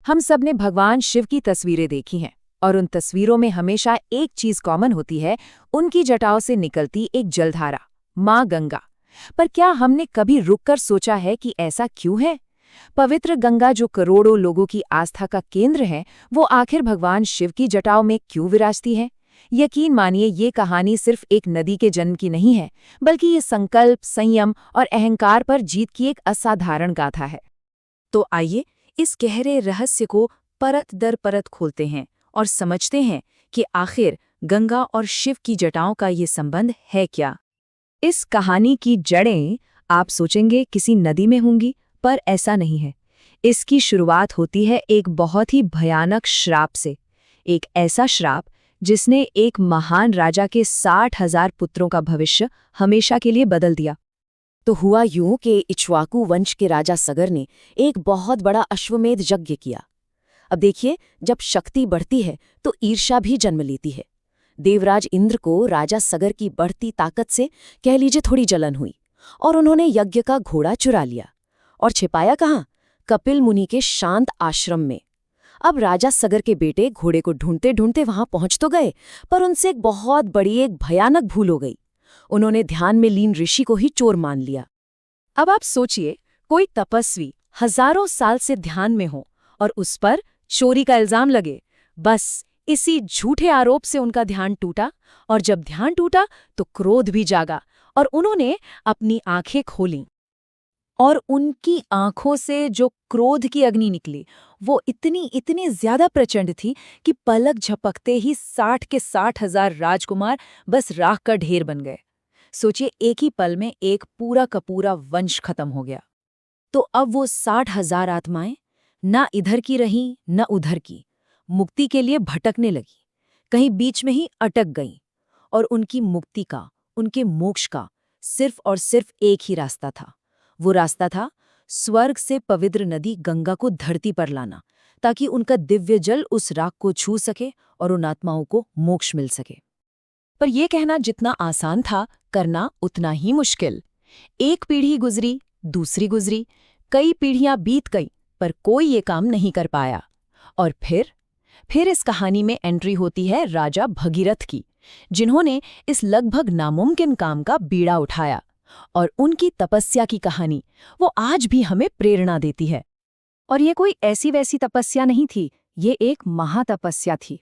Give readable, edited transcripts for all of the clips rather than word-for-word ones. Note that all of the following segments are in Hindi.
हम सब ने भगवान शिव की तस्वीरें देखी हैं और उन तस्वीरों में हमेशा एक चीज कॉमन होती है, उनकी जटाओं से निकलती एक जलधारा, माँ गंगा। पर क्या हमने कभी रुककर सोचा है कि ऐसा क्यों है? पवित्र गंगा जो करोड़ों लोगों की आस्था का केंद्र है, वो आखिर भगवान शिव की जटाओं में क्यों विराजती है? यकीन मानिए, ये कहानी सिर्फ एक नदी के जन्म की नहीं है, बल्कि ये संकल्प, संयम और अहंकार पर जीत की एक असाधारण गाथा है। तो आइए इस गहरे रहस्य को परत दर परत खोलते हैं और समझते हैं कि आखिर गंगा और शिव की जटाओं का ये संबंध है क्या। इस कहानी की जड़ें आप सोचेंगे किसी नदी में होंगी, पर ऐसा नहीं है। इसकी शुरुआत होती है एक बहुत ही भयानक श्राप से। एक ऐसा श्राप जिसने एक महान राजा के 60,000 पुत्रों का भविष्य हमेशा के लिए बदल दिया। तो हुआ यूं कि इक्ष्वाकु वंश के राजा सगर ने एक बहुत बड़ा अश्वमेध यज्ञ किया। अब देखिए, जब शक्ति बढ़ती है तो ईर्ष्या भी जन्म लेती है। देवराज इंद्र को राजा सगर की बढ़ती ताकत से कह लीजिए थोड़ी जलन हुई और उन्होंने यज्ञ का घोड़ा चुरा लिया और छिपाया कहाँ? कपिल मुनि के शांत आश्रम में। अब राजा सगर के बेटे घोड़े को ढूंढते ढूंढते वहां पहुंच तो गए, पर उनसे एक बहुत बड़ी, एक भयानक भूल हो गई। उन्होंने ध्यान में लीन ऋषि को ही चोर मान लिया। अब आप सोचिए, कोई तपस्वी हजारों साल से ध्यान में हो और उस पर चोरी का इल्जाम लगे। बस इसी झूठे आरोप से उनका ध्यान टूटा, और जब ध्यान टूटा तो क्रोध भी जागा और उन्होंने अपनी आंखें खोलीं। और उनकी आंखों से जो क्रोध की अग्नि निकली, वो इतनी ज्यादा प्रचंड थी कि पलक झपकते ही 60 के 60,000 राजकुमार बस राख का ढेर बन गए। सोचिए, एक ही पल में एक पूरा का पूरा वंश खत्म हो गया। तो अब वो 60,000 आत्माएं ना इधर की रहीं न उधर की, मुक्ति के लिए भटकने लगी, कहीं बीच में ही अटक गईं। और उनकी मुक्ति का, उनके मोक्ष का सिर्फ और सिर्फ एक ही रास्ता था। वो रास्ता था स्वर्ग से पवित्र नदी गंगा को धरती पर लाना, ताकि उनका दिव्य जल उस राख को छू सके और उन आत्माओं को मोक्ष मिल सके। पर यह कहना जितना आसान था, करना उतना ही मुश्किल। एक पीढ़ी गुजरी, दूसरी गुजरी, कई पीढ़ियां बीत गईं, पर कोई ये काम नहीं कर पाया। और फिर इस कहानी में एंट्री होती है राजा भगीरथ की, जिन्होंने इस लगभग नामुमकिन काम का बीड़ा उठाया। और उनकी तपस्या की कहानी वो आज भी हमें प्रेरणा देती है। और ये कोई ऐसी वैसी तपस्या नहीं थी, ये एक महातपस्या थी।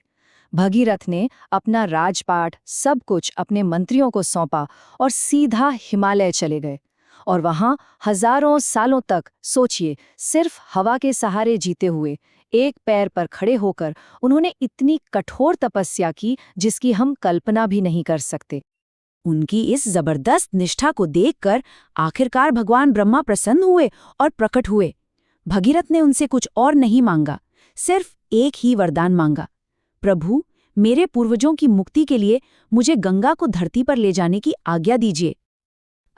भगीरथ ने अपना राजपाट सब कुछ अपने मंत्रियों को सौंपा और सीधा हिमालय चले गए। और वहां हजारों सालों तक, सोचिए, सिर्फ हवा के सहारे जीते हुए, एक पैर पर खड़े होकर उन्होंने इतनी कठोर तपस्या की जिसकी हम कल्पना भी नहीं कर सकते। उनकी इस जबरदस्त निष्ठा को देखकर आखिरकार भगवान ब्रह्मा प्रसन्न हुए और प्रकट हुए। भगीरथ ने उनसे कुछ और नहीं मांगा, सिर्फ एक ही वरदान मांगा, प्रभु, मेरे पूर्वजों की मुक्ति के लिए मुझे गंगा को धरती पर ले जाने की आज्ञा दीजिए।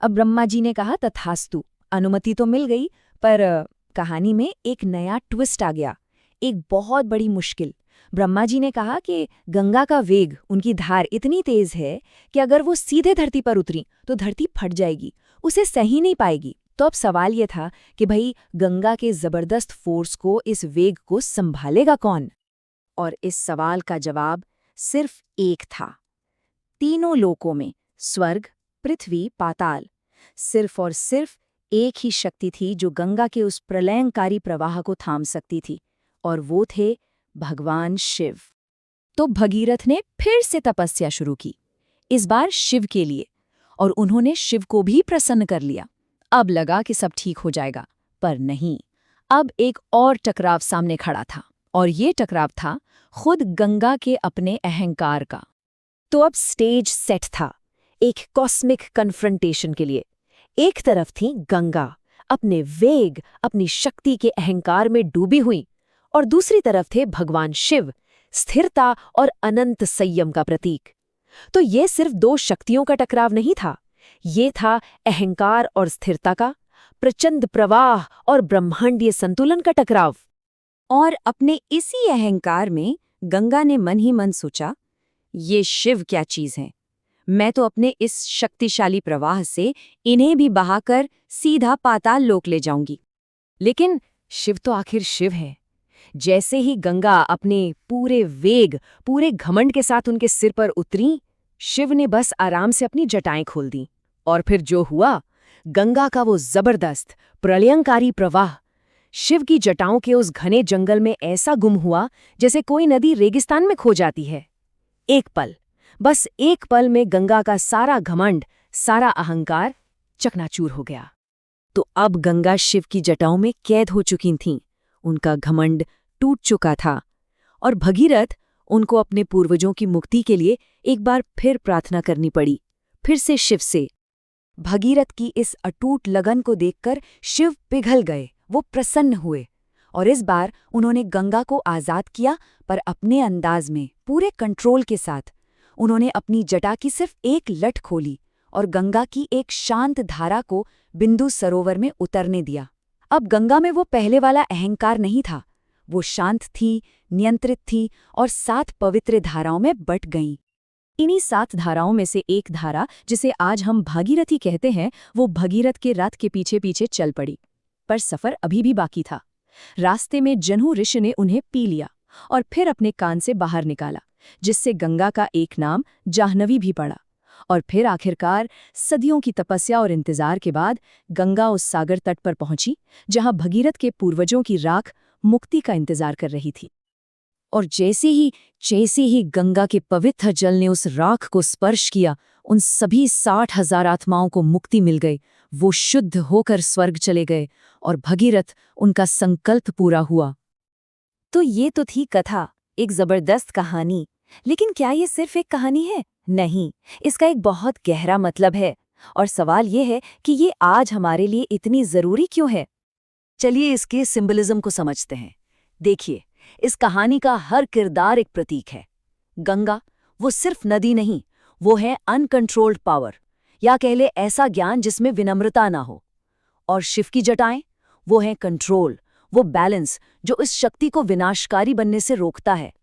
अब ब्रह्मा जी ने कहा तथास्तु, अनुमति तो मिल गई, पर कहानी में एक नया ट्विस्ट आ गया, एक बहुत बड़ी मुश्किल। ब्रह्मा जी ने कहा कि गंगा का वेग, उनकी धार इतनी तेज है कि अगर वो सीधे धरती पर उतरी तो धरती फट जाएगी, उसे सही नहीं पाएगी। तो अब सवाल ये था कि भाई, गंगा के जबरदस्त फोर्स को, इस वेग को संभालेगा कौन? और इस सवाल का जवाब सिर्फ एक था। तीनों लोकों में, स्वर्ग, पृथ्वी, पाताल, सिर्फ और सिर्फ एक ही शक्ति थी जो गंगा के उस प्रलयंकारी प्रवाह को थाम सकती थी, और वो थे भगवान शिव। तो भगीरथ ने फिर से तपस्या शुरू की, इस बार शिव के लिए, और उन्होंने शिव को भी प्रसन्न कर लिया। अब लगा कि सब ठीक हो जाएगा, पर नहीं। अब एक और टकराव सामने खड़ा था, और ये टकराव था खुद गंगा के अपने अहंकार का। तो अब स्टेज सेट था एक कॉस्मिक कन्फ्रंटेशन के लिए। एक तरफ थी गंगा, अपने वेग, अपनी शक्ति के अहंकार में डूबी हुई, और दूसरी तरफ थे भगवान शिव, स्थिरता और अनंत संयम का प्रतीक। तो ये सिर्फ दो शक्तियों का टकराव नहीं था, ये था अहंकार और स्थिरता का, प्रचंड प्रवाह और ब्रह्मांडीय संतुलन का टकराव। और अपने इसी अहंकार में गंगा ने मन ही मन सोचा, ये शिव क्या चीज है, मैं तो अपने इस शक्तिशाली प्रवाह से इन्हें भी बहाकर सीधा पाताल लोक ले जाऊंगी। लेकिन शिव तो आखिर शिव है, जैसे ही गंगा अपने पूरे वेग, पूरे घमंड के साथ उनके सिर पर उतरी, शिव ने बस आराम से अपनी जटाएं खोल दी। और फिर जो हुआ, गंगा का वो जबरदस्त प्रलयंकारी प्रवाह शिव की जटाओं के उस घने जंगल में ऐसा गुम हुआ जैसे कोई नदी रेगिस्तान में खो जाती है। एक पल, बस एक पल में गंगा का सारा घमंड, सारा अहंकार चकनाचूर हो गया। तो अब गंगा शिव की जटाओं में कैद हो चुकी थीं, उनका घमंड टूट चुका था और भगीरथ उनको अपने पूर्वजों की मुक्ति के लिए एक बार फिर प्रार्थना करनी पड़ी, फिर से शिव से। भगीरथ की इस अटूट लगन को देखकर शिव पिघल गए, वो प्रसन्न हुए और इस बार उन्होंने गंगा को आजाद किया, पर अपने अंदाज में, पूरे कंट्रोल के साथ। उन्होंने अपनी जटा की सिर्फ एक लट खोली और गंगा की एक शांत धारा को बिंदु सरोवर में उतरने दिया। अब गंगा में वो पहले वाला अहंकार नहीं था, वो शांत थी, नियंत्रित थी और 7 पवित्र धाराओं में बट गईं। इन्हीं 7 धाराओं में से एक धारा, जिसे आज हम भागीरथी कहते हैं, वो भगीरथ के रथ के पीछे पीछे चल पड़ी। पर सफर अभी भी बाकी था। रास्ते में जनहू ऋषि ने उन्हें पी लिया और फिर अपने कान से बाहर निकाला, जिससे गंगा का एक नाम जाह्नवी भी पड़ा। और फिर आखिरकार सदियों की तपस्या और इंतजार के बाद गंगा उस सागर तट पर पहुंची जहां भगीरथ के पूर्वजों की राख मुक्ति का इंतजार कर रही थी। और जैसे ही गंगा के पवित्र जल ने उस राख को स्पर्श किया, उन सभी 60,000 आत्माओं को मुक्ति मिल गई। वो शुद्ध होकर स्वर्ग चले गए और भगीरथ, उनका संकल्प पूरा हुआ। तो ये तो थी कथा, एक जबरदस्त कहानी। लेकिन क्या ये सिर्फ एक कहानी है? नहीं, इसका एक बहुत गहरा मतलब है। और सवाल ये है कि ये आज हमारे लिए इतनी जरूरी क्यों है? चलिए इसके सिंबलिज्म को समझते हैं। देखिए, इस कहानी का हर किरदार एक प्रतीक है। गंगा, वो सिर्फ नदी नहीं, वो है अनकंट्रोल्ड पावर, या कह ले ऐसा ज्ञान जिसमें विनम्रता ना हो। और शिव की जटाएं, वो हैं कंट्रोल, वो बैलेंस जो इस शक्ति को विनाशकारी बनने से रोकता है।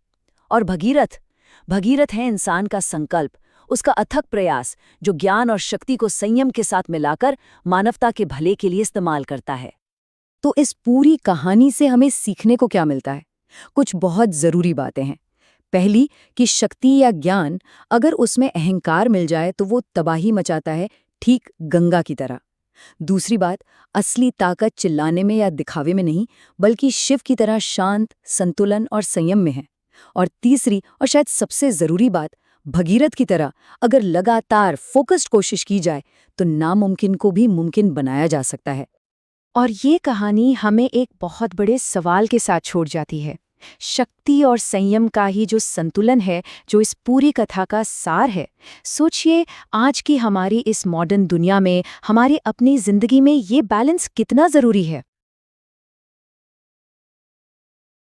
और भगीरथ है इंसान का संकल्प, उसका अथक प्रयास जो ज्ञान और शक्ति को संयम के साथ मिलाकर मानवता के भले के लिए इस्तेमाल करता है। तो इस पूरी कहानी से हमें सीखने को क्या मिलता है? कुछ बहुत जरूरी बातें हैं। पहली, कि शक्ति या ज्ञान अगर उसमें अहंकार मिल जाए तो वो तबाही मचाता है, ठीक गंगा की तरह। दूसरी बात, असली ताकत चिल्लाने में या दिखावे में नहीं, बल्कि शिव की तरह शांत, संतुलन और संयम में है। और तीसरी और शायद सबसे जरूरी बात, भगीरथ की तरह अगर लगातार फोकस्ड कोशिश की जाए तो नामुमकिन को भी मुमकिन बनाया जा सकता है। और ये कहानी हमें एक बहुत बड़े सवाल के साथ छोड़ जाती है। शक्ति और संयम का ही जो संतुलन है, जो इस पूरी कथा का सार है। सोचिए, आज की हमारी इस मॉडर्न दुनिया में, हमारी अपनी जिंदगी में ये बैलेंस कितना जरूरी है।